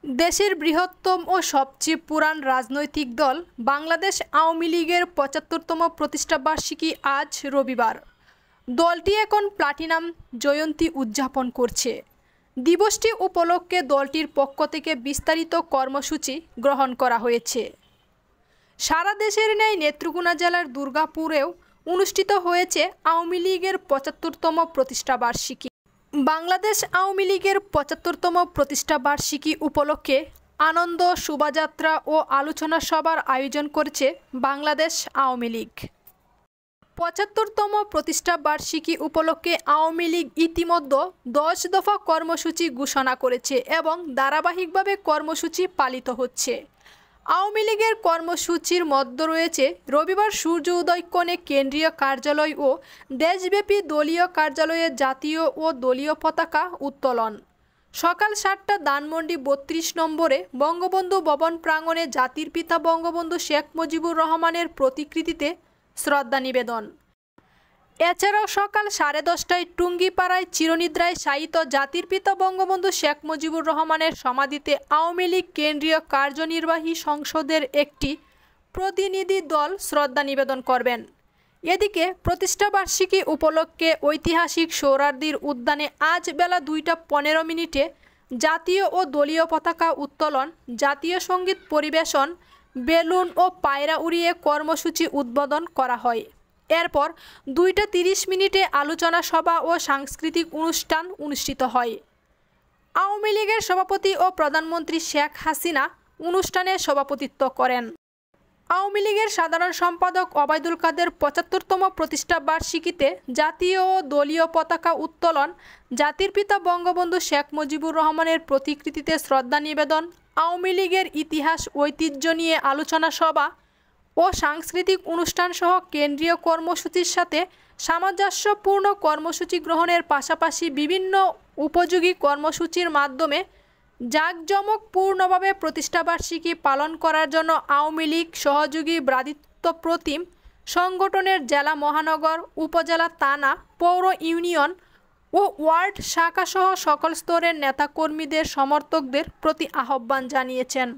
দেশের বৃহত্তম ও সবচেয়ে পুরান রাজনৈতিক দল বাংলাদেশ আওয়ামী লীগের ৭৫তম প্রতিষ্ঠাবার্ষিকী আজ রবিবার। দলটি এখন প্লাটিনাম জয়ন্তী উদযাপন করছে। দিবসটি উপলক্ষে দলটির পক্ষ থেকে বিস্তারিত কর্মসূচি গ্রহণ করা হয়েছে। সারা দেশের ন্যায় নেত্রকোনা জেলার দুর্গাপুরেও অনুষ্ঠিত হয়েছে আওয়ামী লীগের ৭৫তম প্রতিষ্ঠাবার্ষিকী। বাংলাদেশ আওয়ামী লীগের ৭৫তম প্রতিষ্ঠাবার্ষিকী উপলক্ষে আনন্দ শোভাযাত্রা ও আলোচনা সভার আয়োজন করেছে বাংলাদেশ আওয়ামী লীগ। ৭৫তম প্রতিষ্ঠাবার্ষিকী উপলক্ষে আওয়ামী লীগ ইতিমধ্যে ১০ দফা কর্মসূচি ঘোষণা করেছে এবং ধারাবাহিকভাবে কর্মসূচি পালিত হচ্ছে। আওয়ামী লীগের কর্মসূচির মধ্যে রয়েছে রবিবার সূর্য উদয়ক্ষণে কেন্দ্রীয় কার্যালয় ও দেশব্যাপী দলীয় কার্যালয়ে জাতীয় ও দলীয় পতাকা উত্তোলন, সকাল ৭টা ধানমন্ডি ৩২ নম্বরে বঙ্গবন্ধু ভবন প্রাঙ্গণে জাতির পিতা বঙ্গবন্ধু শেখ মুজিবুর রহমানের প্রতিকৃতিতে শ্রদ্ধা নিবেদন। এছাড়াও সকাল ১০:৩০টায় টুঙ্গিপাড়ায় চিরনিদ্রায় শায়িত জাতির পিতা বঙ্গবন্ধু শেখ মুজিবুর রহমানের সমাধিতে আওয়ামী লীগ কেন্দ্রীয় কার্যনির্বাহী সংসদের একটি প্রতিনিধি দল শ্রদ্ধা নিবেদন করবেন। এদিকে প্রতিষ্ঠাবার্ষিকী উপলক্ষে ঐতিহাসিক সোহরাওয়ার্দী উদ্যানে আজ বেলা ২টা ১৫ জাতীয় ও দলীয় পতাকা উত্তোলন, জাতীয় সঙ্গীত পরিবেশন, বেলুন ও পায়রা উড়িয়ে কর্মসূচি উদ্বোধন করা হয়। এরপর ২টা ৩০ আলোচনা সভা ও সাংস্কৃতিক অনুষ্ঠান অনুষ্ঠিত হয়। আওয়ামী লীগের সভাপতি ও প্রধানমন্ত্রী শেখ হাসিনা অনুষ্ঠানে সভাপতিত্ব করেন। আওয়ামী লীগের সাধারণ সম্পাদক ওবায়দুল কাদের ৭৫তম প্রতিষ্ঠাবার্ষিকীতে জাতীয় ও দলীয় পতাকা উত্তোলন, জাতির পিতা বঙ্গবন্ধু শেখ মুজিবুর রহমানের প্রতিকৃতিতে শ্রদ্ধা নিবেদন, আওয়ামী লীগের ইতিহাস ঐতিহ্য নিয়ে আলোচনা সভা ও সাংস্কৃতিক অনুষ্ঠান সহ কেন্দ্রীয় কর্মসূচির সাথে সামঞ্জস্যপূর্ণ কর্মসূচি গ্রহণের পাশাপাশি বিভিন্ন উপযোগী কর্মসূচির মাধ্যমে জাঁকজমকপূর্ণভাবে প্রতিষ্ঠাবার্ষিকী পালন করার জন্য আওয়ামী লীগ সহযোগী ভ্রাতৃত্বপ্রতিম সংগঠনের জেলা, মহানগর, উপজেলা, থানা, পৌর, ইউনিয়ন ও ওয়ার্ড শাখাসহ সকল স্তরের নেতাকর্মীদের সমর্থকদের প্রতি আহ্বান জানিয়েছেন।